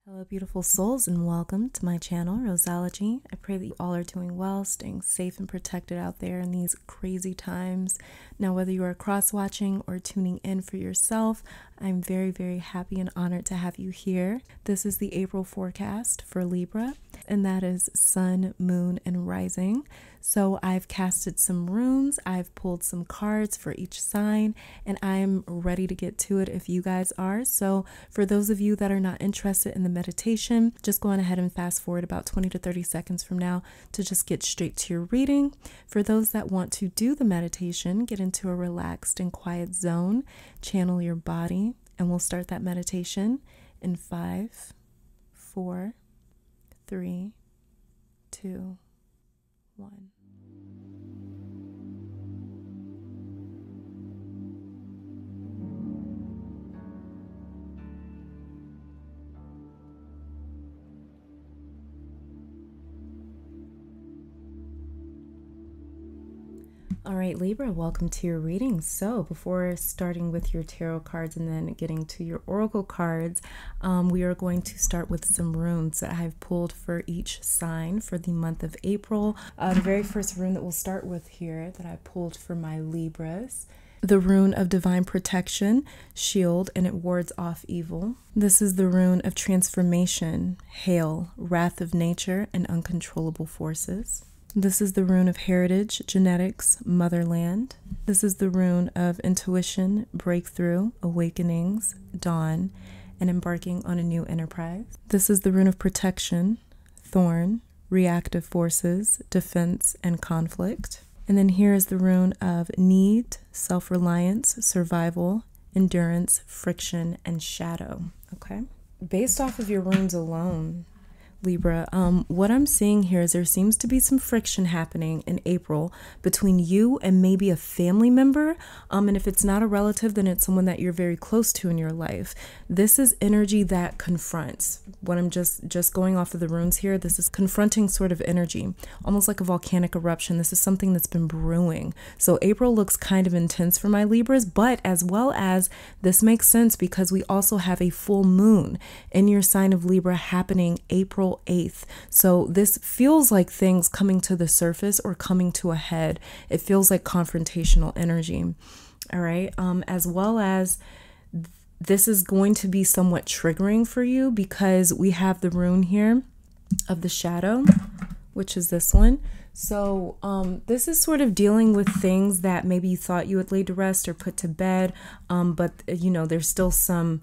Hello, beautiful souls, and welcome to my channel, Roseology. I pray that you all are doing well, staying safe and protected out there in these crazy times. Now, whether you are cross-watching or tuning in for yourself, I'm very, very happy and honored to have you here. This is the April forecast for Libra, and that is sun, moon, and rising. So I've casted some runes, I've pulled some cards for each sign, and I'm ready to get to it if you guys are. So for those of you that are not interested in the meditation, just go on ahead and fast forward about 20 to 30 seconds from now to just get straight to your reading. For those that want to do the meditation, get into a relaxed and quiet zone, channel your body, and we'll start that meditation in 5, 4, 3, 2, 1. All right, Libra, welcome to your reading. So before starting with your tarot cards and then getting to your oracle cards, we are going to start with some runes that I've pulled for each sign for the month of April. The very first rune that we'll start with here that I pulled for my Libras, the rune of divine protection, shield, and it wards off evil. This is the rune of transformation, hail, wrath of nature, and uncontrollable forces. This is the rune of heritage, genetics, motherland. This is the rune of intuition, breakthrough, awakenings, dawn, and embarking on a new enterprise. This is the rune of protection, thorn, reactive forces, defense, and conflict. And then here is the rune of need, self-reliance, survival, endurance, friction, and shadow. Okay? Based off of your runes alone, Libra, what I'm seeing here is there seems to be some friction happening in April between you and maybe a family member. And if it's not a relative, then it's someone that you're very close to in your life. This is energy that confronts. What I'm just going off of the runes here, this is confronting sort of energy, almost like a volcanic eruption. This is something that's been brewing. So April looks kind of intense for my Libras, but as well as this makes sense because we also have a full moon in your sign of Libra happening April 8th. So this feels like things coming to the surface or coming to a head. It feels like confrontational energy. All right. As well as this is going to be somewhat triggering for you because we have the rune here of the shadow, which is this one. So this is sort of dealing with things that maybe you thought you had laid to rest or put to bed. But you know, there's still some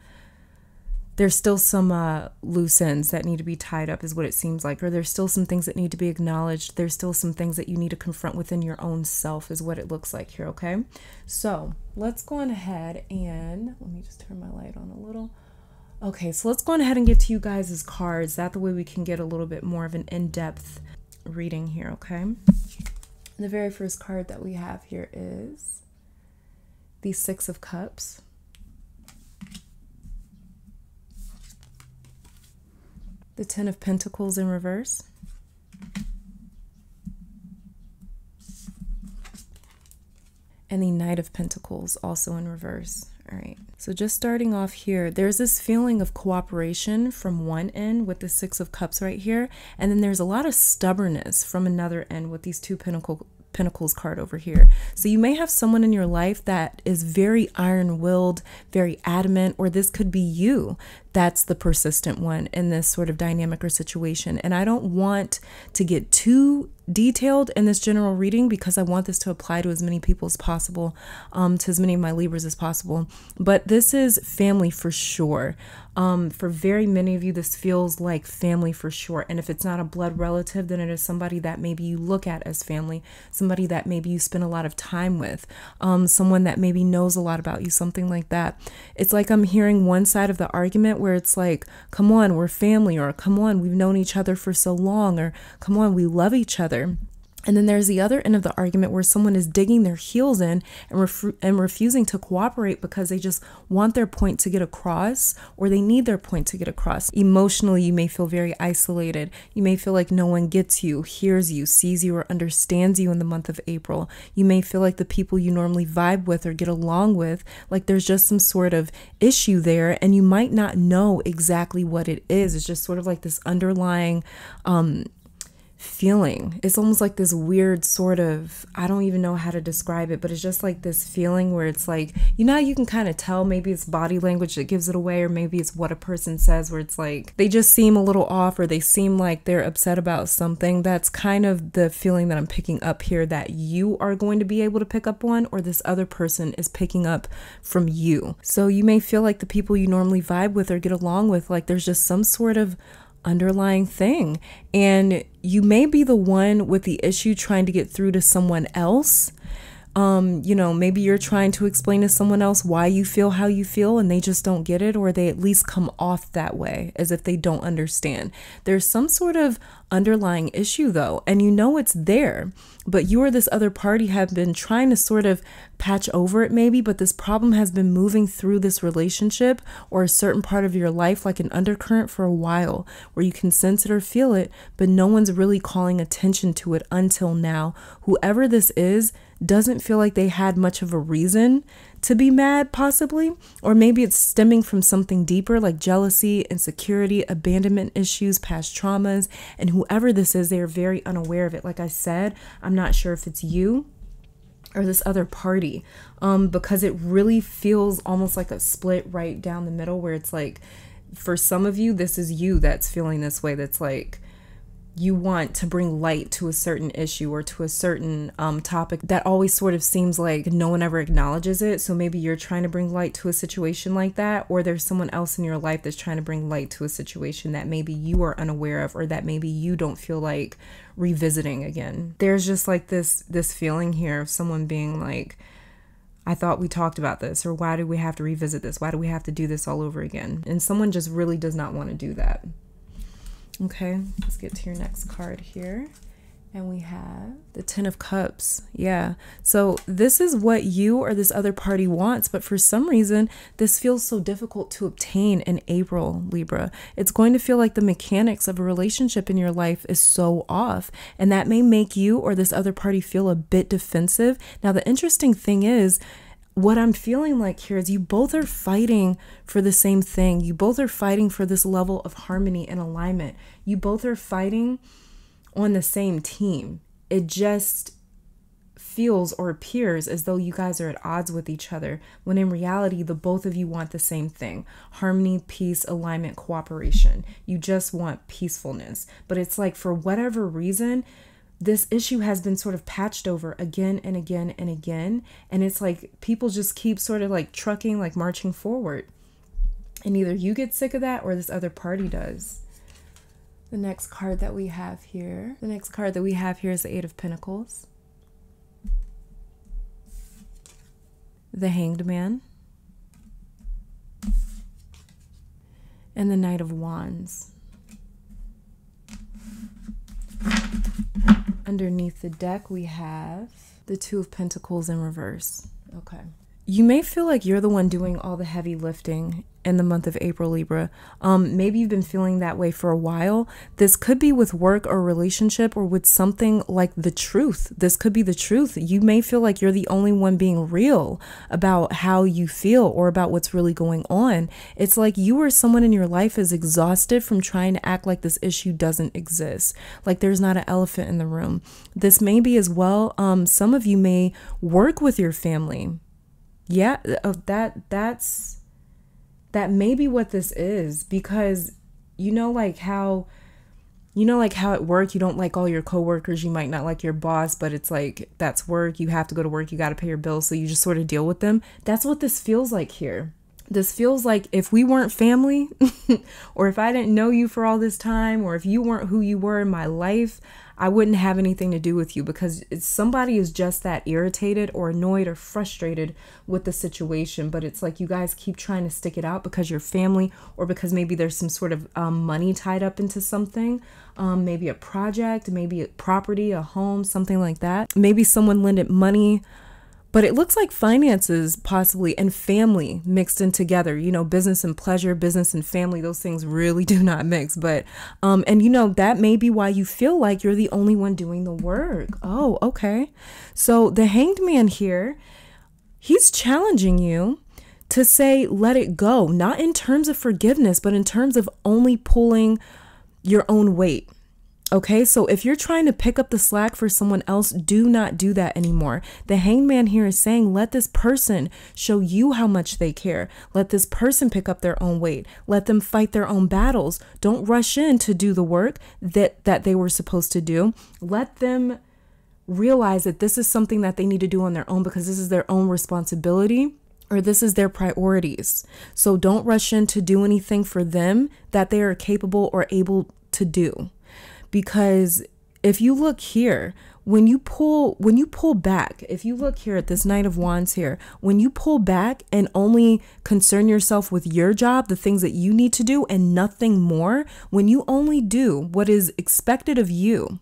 loose ends that need to be tied up is what it seems like, or there's still some things that need to be acknowledged. There's still some things that you need to confront within your own self is what it looks like here, okay? So let's go on ahead and let me just turn my light on a little. Okay, so let's go on ahead and get to you guys' cards. That the way we can get a little bit more of an in-depth reading here, okay? The very first card that we have here is the Six of Cups. The Ten of Pentacles in reverse. And the Knight of Pentacles also in reverse. All right. So just starting off here, there's this feeling of cooperation from one end with the Six of Cups right here. And then there's a lot of stubbornness from another end with these two Pentacles card over here. So you may have someone in your life that is very iron-willed, very adamant, or this could be you that's the persistent one in this sort of dynamic or situation. And I don't want to get too detailed in this general reading because I want this to apply to as many people as possible, to as many of my Libras as possible. But this is family for sure. For very many of you, this feels like family for sure. And if it's not a blood relative, then it is somebody that maybe you look at as family, somebody that maybe you spend a lot of time with, someone that maybe knows a lot about you, something like that. It's like I'm hearing one side of the argument where it's like, come on, we're family, or come on, we've known each other for so long, or come on, we love each other. And then there's the other end of the argument where someone is digging their heels in and refusing to cooperate because they just want their point to get across, or they need their point to get across. Emotionally, you may feel very isolated. You may feel like no one gets you, hears you, sees you, or understands you in the month of April. You may feel like the people you normally vibe with or get along with, like there's just some sort of issue there, and you might not know exactly what it is. It's just sort of like this underlying feeling. It's almost like this weird sort of, I don't even know how to describe it, but it's just like this feeling where it's like, you know, you can kind of tell maybe it's body language that gives it away, or maybe it's what a person says where it's like they just seem a little off, or they seem like they're upset about something. That's kind of the feeling that I'm picking up here, that you are going to be able to pick up on, or this other person is picking up from you. So you may feel like the people you normally vibe with or get along with, like there's just some sort of underlying thing, and you may be the one with the issue trying to get through to someone else. You know, maybe you're trying to explain to someone else why you feel how you feel, and they just don't get it, or they at least come off that way as if they don't understand. There's some sort of underlying issue though, and you know it's there, but you or this other party have been trying to sort of patch over it maybe, but this problem has been moving through this relationship or a certain part of your life like an undercurrent for a while, where you can sense it or feel it, but no one's really calling attention to it until now. Whoever this is doesn't feel like they had much of a reason to be mad, possibly, or maybe it's stemming from something deeper like jealousy, insecurity, abandonment issues, past traumas, and whoever this is, they are very unaware of it. Like I said, I'm not sure if it's you or this other party, because it really feels almost like a split right down the middle, where it's like, for some of you, this is you that's feeling this way, that's like, you want to bring light to a certain issue or to a certain topic that always sort of seems like no one ever acknowledges it. So maybe you're trying to bring light to a situation like that, or there's someone else in your life that's trying to bring light to a situation that maybe you are unaware of, or that maybe you don't feel like revisiting again. There's just like this feeling here of someone being like, I thought we talked about this, or why do we have to revisit this? Why do we have to do this all over again? And someone just really does not want to do that. Okay, let's get to your next card here. And we have the Ten of Cups. Yeah. So this is what you or this other party wants, but for some reason, this feels so difficult to obtain in April, Libra. It's going to feel like the mechanics of a relationship in your life is so off, and that may make you or this other party feel a bit defensive. Now, the interesting thing is, what I'm feeling like here is you both are fighting for the same thing. You both are fighting for this level of harmony and alignment. You both are fighting on the same team. It just feels or appears as though you guys are at odds with each other, when in reality, the both of you want the same thing: harmony, peace, alignment, cooperation. You just want peacefulness. But it's like, for whatever reason, this issue has been sort of patched over again and again and again. And it's like people just keep sort of like trucking, like marching forward. And either you get sick of that or this other party does. The next card that we have here. The next card that we have here is the Eight of Pentacles. The Hanged Man. And the Knight of Wands. Underneath the deck, we have the Two of Pentacles in reverse. Okay. You may feel like you're the one doing all the heavy lifting in the month of April, Libra. Maybe you've been feeling that way for a while. This could be with work or relationship, or with something like the truth. This could be the truth. You may feel like you're the only one being real about how you feel or about what's really going on. It's like you or someone in your life is exhausted from trying to act like this issue doesn't exist, like there's not an elephant in the room. This may be as well, some of you may work with your family. Yeah, that may be what this is, because like how at work you don't like all your coworkers, you might not like your boss, but it's like, that's work, you have to go to work, you got to pay your bills, so you just sort of deal with them. That's what this feels like here. This feels like if we weren't family or if I didn't know you for all this time, or if you weren't who you were in my life, I wouldn't have anything to do with you, because somebody is just that irritated or annoyed or frustrated with the situation. But it's like you guys keep trying to stick it out because you're family, or because maybe there's some sort of money tied up into something, maybe a project, maybe a property, a home, something like that. Maybe someone lended money. But it looks like finances possibly and family mixed in together, you know, business and pleasure, business and family, those things really do not mix. But, and you know, that may be why you feel like you're the only one doing the work. Oh, okay. So the Hanged Man here, he's challenging you to say, let it go, not in terms of forgiveness, but in terms of only pulling your own weight. Okay, so if you're trying to pick up the slack for someone else, do not do that anymore. The Hanged Man here is saying, let this person show you how much they care. Let this person pick up their own weight. Let them fight their own battles. Don't rush in to do the work that they were supposed to do. Let them realize that this is something that they need to do on their own, because this is their own responsibility, or this is their priorities. So don't rush in to do anything for them that they are capable or able to do. Because if you look here, when you pull back, if you look here at this Knight of Wands here, when you pull back and only concern yourself with your job, the things that you need to do and nothing more, when you only do what is expected of you,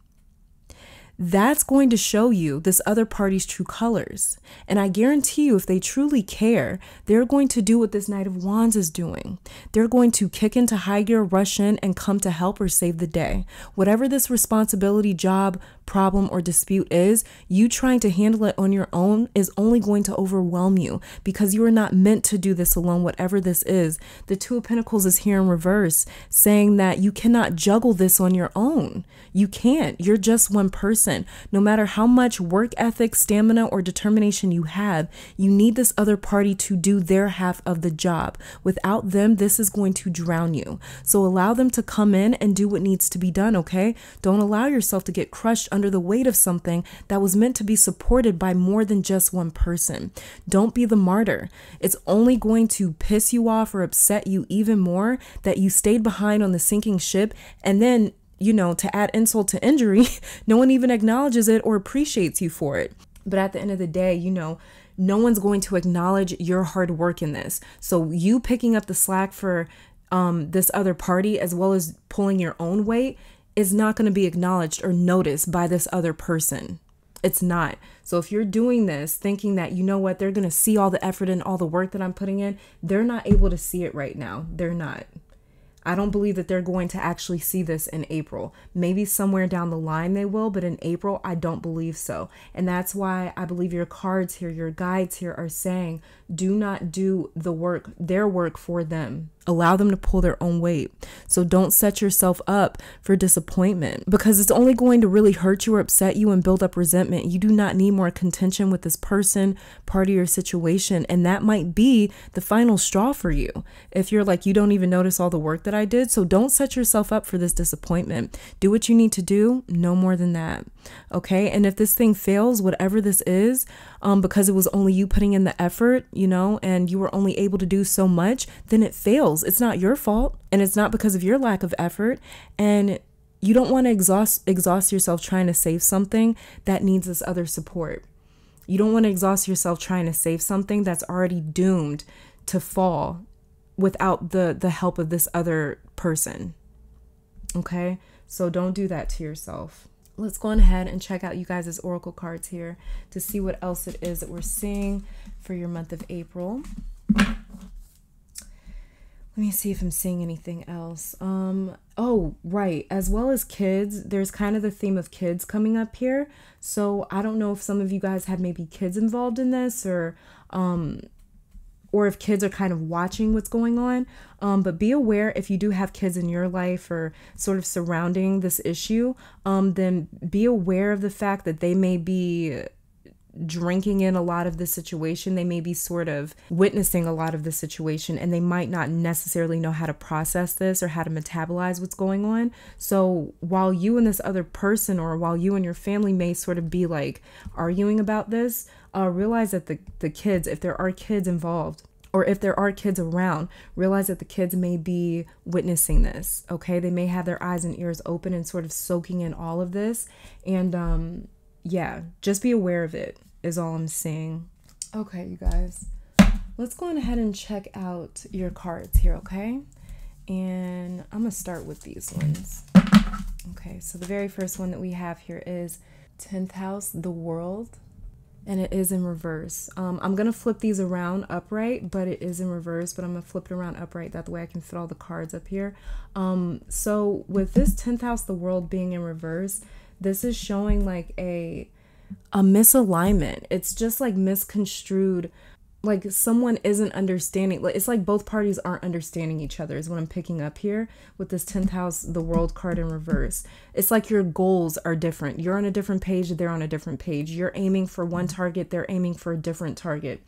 that's going to show you this other party's true colors. And I guarantee you, if they truly care, they're going to do what this Knight of Wands is doing. They're going to kick into high gear, rush in, and come to help or save the day. Whatever this responsibility, job, problem, or dispute is, you trying to handle it on your own is only going to overwhelm you, because you are not meant to do this alone, whatever this is. The Two of Pentacles is here in reverse, saying that you cannot juggle this on your own. You can't. You're just one person. No matter how much work ethic, stamina, or determination you have, you need this other party to do their half of the job. Without them, this is going to drown you. So allow them to come in and do what needs to be done, okay? Don't allow yourself to get crushed under the weight of something that was meant to be supported by more than just one person. Don't be the martyr. It's only going to piss you off or upset you even more that you stayed behind on the sinking ship, and then, you know, to add insult to injury, no one even acknowledges it or appreciates you for it. But at the end of the day, you know, no one's going to acknowledge your hard work in this. So you picking up the slack for this other party, as well as pulling your own weight, is not going to be acknowledged or noticed by this other person. It's not. So if you're doing this thinking that, you know what, they're going to see all the effort and all the work that I'm putting in, they're not able to see it right now. They're not. I don't believe that they're going to actually see this in April. Maybe somewhere down the line they will, but in April, I don't believe so. And that's why I believe your cards here, your guides here are saying, do not do the work, their work for them. Allow them to pull their own weight. So don't set yourself up for disappointment, because it's only going to really hurt you or upset you and build up resentment. You do not need more contention with this person, party, or situation. And that might be the final straw for you. If you're like, you don't even notice all the work that I did. So don't set yourself up for this disappointment. Do what you need to do. No more than that. Okay. And if this thing fails, whatever this is, because it was only you putting in the effort, you know, and you were only able to do so much, then it fails. It's not your fault, and it's not because of your lack of effort. And you don't want to exhaust yourself trying to save something that needs this other support. You don't want to exhaust yourself trying to save something that's already doomed to fall without the help of this other person. Okay? So don't do that to yourself. Let's go on ahead and check out you guys' oracle cards here to see what else it is that we're seeing for your month of April. Let me see if I'm seeing anything else. Oh, right. As well as kids, there's kind of the theme of kids coming up here. So I don't know if some of you guys have maybe kids involved in this, or if kids are kind of watching what's going on. But be aware, if you do have kids in your life or sort of surrounding this issue, then be aware of the fact that they may be drinking in a lot of the situation. They may be sort of witnessing a lot of the situation, and they might not necessarily know how to process this or how to metabolize what's going on. So while you and this other person, or while you and your family may sort of be like arguing about this, realize that the kids, if there are kids involved, or if there are kids around, realize that the kids may be witnessing this, okay? They may have their eyes and ears open and sort of soaking in all of this. And yeah, just be aware of it is all I'm saying. Okay, you guys, let's go on ahead and check out your cards here, okay? And I'm going to start with these ones. Okay, so the very first one that we have here is 10th house, the world. And it is in reverse. I'm going to flip these around upright, but it is in reverse, but I'm going to flip it around upright. That way I can fit all the cards up here. So with this 10th house, the world being in reverse, this is showing like a misalignment. It's just like misconstrued, like someone isn't understanding. It's like both parties aren't understanding each other is what I'm picking up here with this 10th house, the world card in reverse. It's like your goals are different. You're on a different page, they're on a different page. You're aiming for one target, they're aiming for a different target.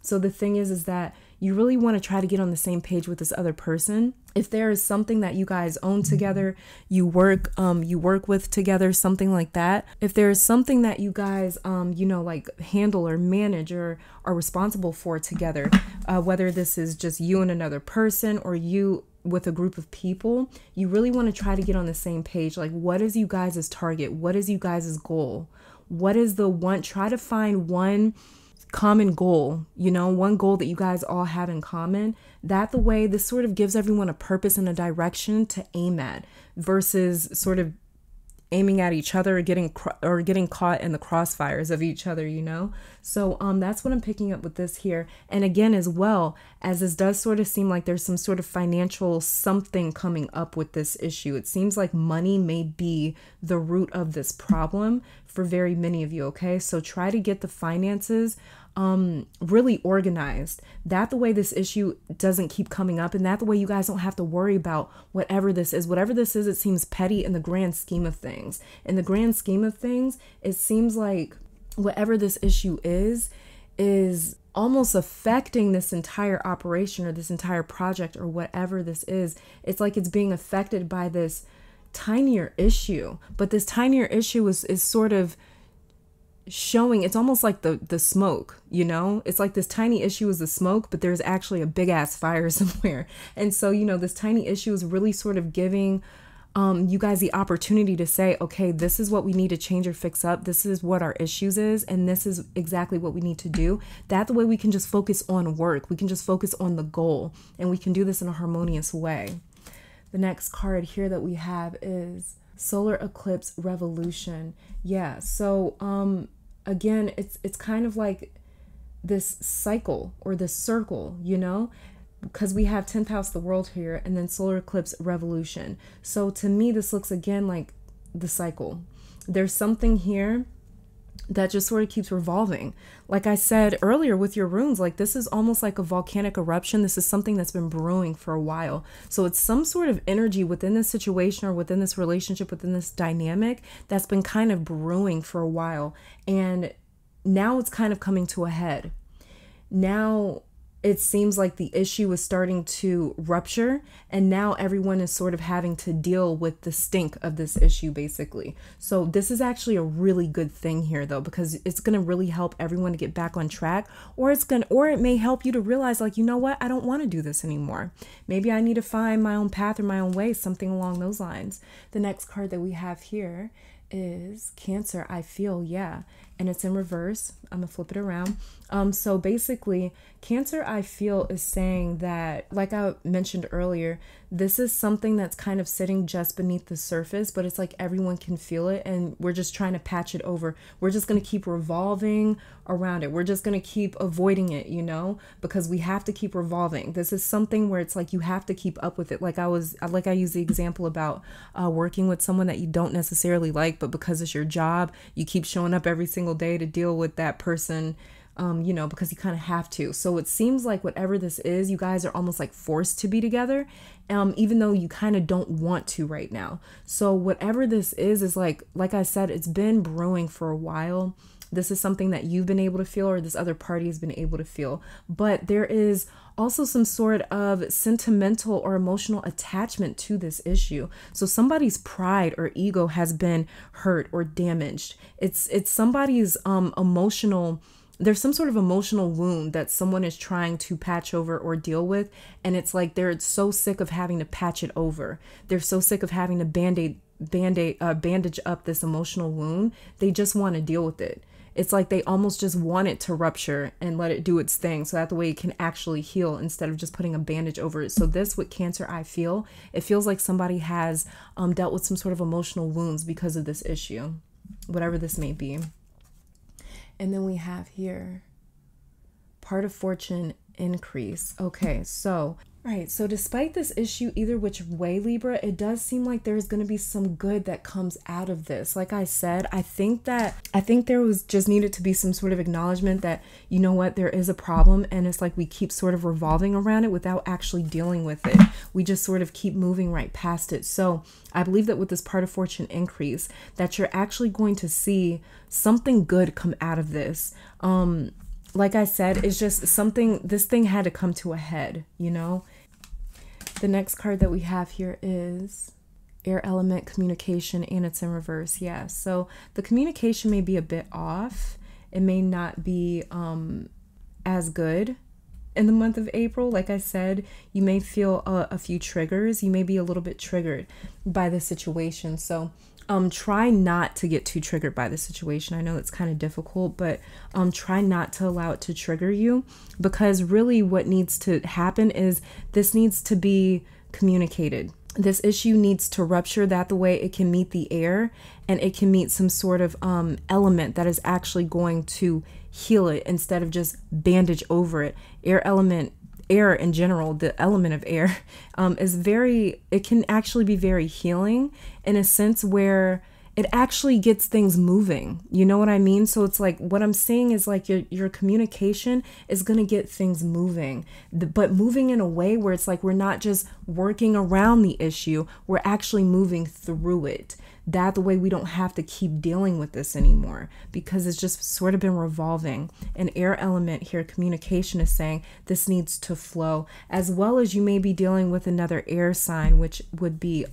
So the thing is that you really want to try to get on the same page with this other person. If there is something that you guys own together, you work with together, something like that. If there is something that you guys, like handle or manage or are responsible for together, whether this is just you and another person or you with a group of people, you really want to try to get on the same page. Like, what is you guys' target? What is you guys' goal? What is the one? Try to find one common goal, one goal that you guys all have in common. That the way this sort of gives everyone a purpose and a direction to aim at versus sort of aiming at each other or getting caught in the crossfires of each other, So that's what I'm picking up with this here. And again, as well as this does sort of seem like there's some sort of financial something coming up with this issue. It seems like money may be the root of this problem for very many of you, okay? So try to get the finances really organized. That the way this issue doesn't keep coming up, and that the way you guys don't have to worry about whatever this is. Whatever this is, it seems petty in the grand scheme of things. In the grand scheme of things, it seems like whatever this issue is almost affecting this entire operation or this entire project or whatever this is. It's like it's being affected by this tinier issue, but this tinier issue is sort of showing, it's almost like the smoke, it's like this tiny issue is the smoke, but there's actually a big ass fire somewhere. And so, this tiny issue is really sort of giving you guys the opportunity to say, okay, this is what we need to change or fix up. This is what our issues is. And this is exactly what we need to do. That the way we can just focus on work. We can just focus on the goal, and we can do this in a harmonious way. The next card here that we have is Solar Eclipse Revolution. Yeah. So, again, it's kind of like this cycle or this circle, because we have 10th house, the world here, and then solar eclipse revolution. So to me, this looks again like the cycle. There's something here that just sort of keeps revolving. Like I said earlier with your runes, like this is almost like a volcanic eruption. This is something that's been brewing for a while. So it's some sort of energy within this situation or within this relationship, within this dynamic that's been kind of brewing for a while. And now it's kind of coming to a head. Now it seems like the issue is starting to rupture, and now everyone is sort of having to deal with the stink of this issue, basically. So this is actually a really good thing here, though, because it's going to really help everyone to get back on track, or it may help you to realize, like, you know what, I don't want to do this anymore. Maybe I need to find my own path or my own way, something along those lines. The next card that we have here is Cancer, I feel, yeah, and it's in reverse. I'm gonna flip it around. So basically, Cancer, I feel, is saying that, like I mentioned earlier, this is something that's kind of sitting just beneath the surface, but it's like everyone can feel it, and we're just trying to patch it over. We're just gonna keep revolving around it. We're just gonna keep avoiding it, because we have to keep revolving. This is something where it's like you have to keep up with it. Like I used the example about working with someone that you don't necessarily like, but because it's your job, you keep showing up every single day to deal with that person, because you kind of have to. So it seems like whatever this is, you guys are almost like forced to be together, even though you kind of don't want to right now. So whatever this is like I said, it's been brewing for a while. This is something that you've been able to feel, or this other party has been able to feel. But there is also some sort of sentimental or emotional attachment to this issue. So somebody's pride or ego has been hurt or damaged. It's somebody's emotional there's some sort of emotional wound that someone is trying to patch over or deal with. And it's like they're so sick of having to patch it over. They're so sick of having to bandage up this emotional wound. They just want to deal with it. It's like they almost just want it to rupture and let it do its thing, so that the way it can actually heal instead of just putting a bandage over it. So this with Cancer, it feels like somebody has dealt with some sort of emotional wounds because of this issue, whatever this may be. And then we have here, part of fortune increase. Okay, so right, so despite this issue, either which way, Libra, it does seem like there's going to be some good that comes out of this. Like I said, I think there was just needed to be some sort of acknowledgement that, you know what, there is a problem, and it's like we keep sort of revolving around it without actually dealing with it. We just sort of keep moving right past it. So I believe that with this part of fortune increase, that you're actually going to see something good come out of this. Like I said, it's just something, this thing had to come to a head, you know? The next card that we have here is air element communication, and it's in reverse. Yeah, so the communication may be a bit off. It may not be as good in the month of April. Like I said, you may feel a few triggers. You may be a little bit triggered by the situation. So try not to get too triggered by the situation. I know it's kind of difficult, but try not to allow it to trigger you, because really what needs to happen is this needs to be communicated. This issue needs to rupture, that the way it can meet the air and it can meet some sort of element that is actually going to heal it instead of just bandage over it. Air in general, the element of air, it can actually be very healing in a sense where it actually gets things moving. You know what I mean? So it's like, what I'm saying is like your communication is going to get things moving, but moving in a way where it's like, we're not just working around the issue, we're actually moving through it. That the way we don't have to keep dealing with this anymore, because it's just sort of been revolving. An air element here, communication, is saying this needs to flow, as well as you may be dealing with another air sign, which would be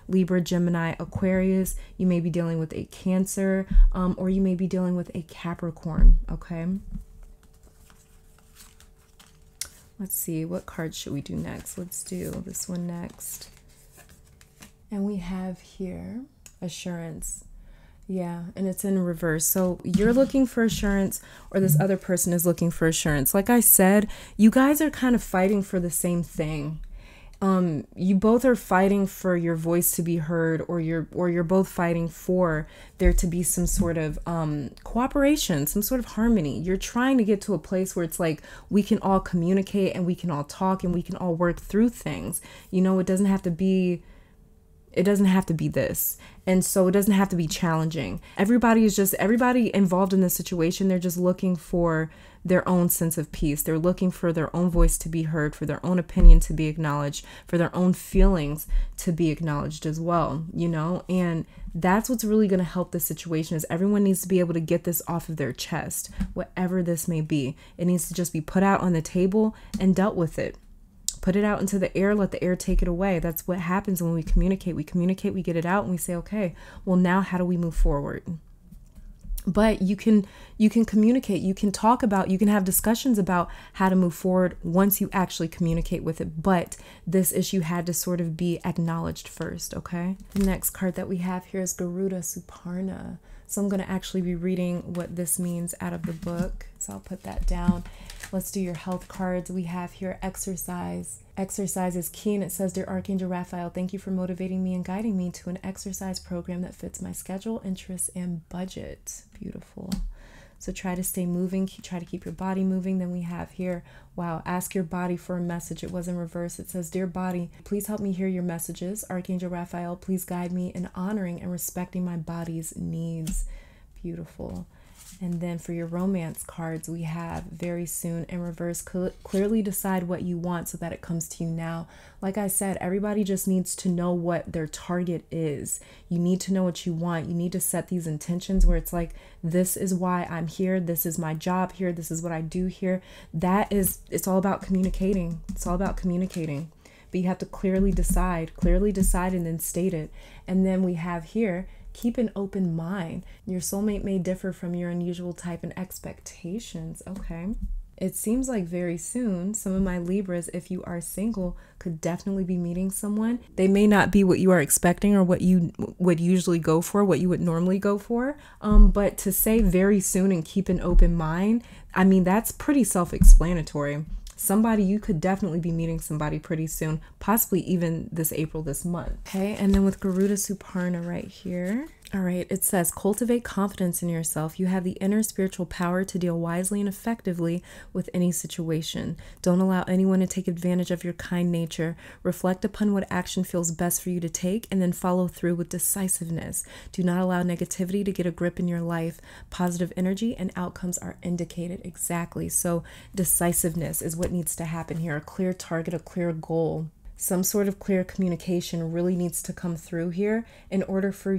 Libra, Gemini, Aquarius. You may be dealing with a Cancer, or you may be dealing with a Capricorn. Okay. Let's see, what card should we do next? Let's do this one next. And we have here assurance. Yeah, and it's in reverse. So you're looking for assurance, or this other person is looking for assurance. Like I said, you guys are kind of fighting for the same thing. You both are fighting for your voice to be heard, or you're both fighting for there to be some sort of cooperation, some sort of harmony. You're trying to get to a place where it's like we can all communicate and we can all talk and we can all work through things. You know, it doesn't have to be this. And so it doesn't have to be challenging. Everybody involved in this situation, they're just looking for their own sense of peace. They're looking for their own voice to be heard, for their own opinion to be acknowledged, for their own feelings to be acknowledged as well, you know? And that's what's really going to help the situation, is everyone needs to be able to get this off of their chest, whatever this may be. It needs to just be put out on the table and dealt with it. Put it out into the air, let the air take it away. That's what happens when we communicate. We communicate, we get it out, and we say, okay, well, now how do we move forward? But you can communicate, you can talk about, you can have discussions about how to move forward once you actually communicate with it. But this issue had to sort of be acknowledged first, okay? The next card that we have here is Garuda Suparna. So I'm going to actually be reading what this means out of the book. So I'll put that down. Let's do your health cards. We have here exercise. Exercise is key, and it says, Dear Archangel Raphael, thank you for motivating me and guiding me to an exercise program that fits my schedule, interests, and budget. Beautiful. So try to stay moving. Try to keep your body moving. Then we have here, wow, ask your body for a message. It was in reverse. It says, Dear body, please help me hear your messages. Archangel Raphael, please guide me in honoring and respecting my body's needs. Beautiful. And then for your romance cards, we have very soon in reverse. Clearly decide what you want so that it comes to you now. Like I said, everybody just needs to know what their target is. You need to know what you want. You need to set these intentions where it's like, this is why I'm here. This is my job here. This is what I do here. It's all about communicating. It's all about communicating. but you have to clearly decide and then state it. And then we have here, keep an open mind. Your soulmate may differ from your unusual type and expectations. Okay. It seems like very soon, some of my Libras, if you are single, could definitely be meeting someone. They may not be what you are expecting or what you would usually go for, what you would normally go for. But to say very soon and keep an open mind, I mean, that's pretty self-explanatory. Somebody, you could definitely be meeting somebody pretty soon, possibly even this April, this month. Okay, and then with Garuda Suparna right here. All right, it says, cultivate confidence in yourself. You have the inner spiritual power to deal wisely and effectively with any situation. Don't allow anyone to take advantage of your kind nature. Reflect upon what action feels best for you to take and then follow through with decisiveness. Do not allow negativity to get a grip in your life. Positive energy and outcomes are indicated. Exactly. So decisiveness is what needs to happen here. A clear target, a clear goal. Some sort of clear communication really needs to come through here in order for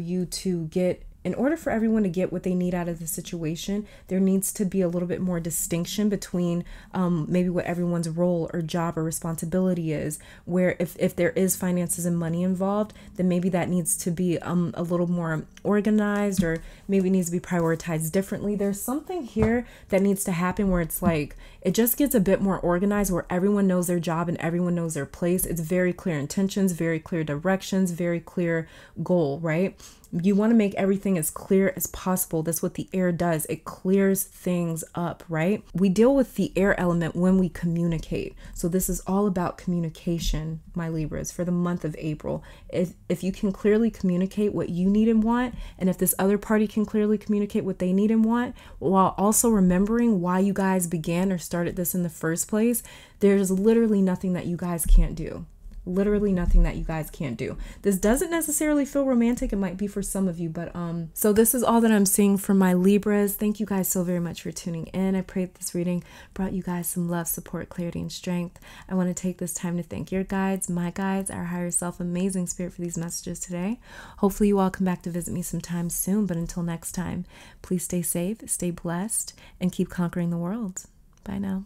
everyone to get what they need out of the situation. There needs to be a little bit more distinction between maybe what everyone's role or job or responsibility is, where if there is finances and money involved, then maybe that needs to be a little more organized, or maybe it needs to be prioritized differently. There's something here that needs to happen where it's like it just gets a bit more organized, where everyone knows their job and everyone knows their place. It's very clear intentions, very clear directions, very clear goal, right? You want to make everything as clear as possible. That's what the air does. It clears things up, right? We deal with the air element when we communicate. So this is all about communication, my Libras, for the month of April. If you can clearly communicate what you need and want, and if this other party can clearly communicate what they need and want, while also remembering why you guys began or started this in the first place, there's literally nothing that you guys can't do. Literally nothing that you guys can't do. This doesn't necessarily feel romantic. It might be for some of you, but so this is all that I'm seeing for my Libras. Thank you guys so very much for tuning in. I pray that this reading brought you guys some love, support, clarity, and strength. I want to take this time to thank your guides, my guides, our higher self, amazing spirit, for these messages today. Hopefully you all come back to visit me sometime soon, but until next time, please stay safe, stay blessed, and keep conquering the world. Bye now.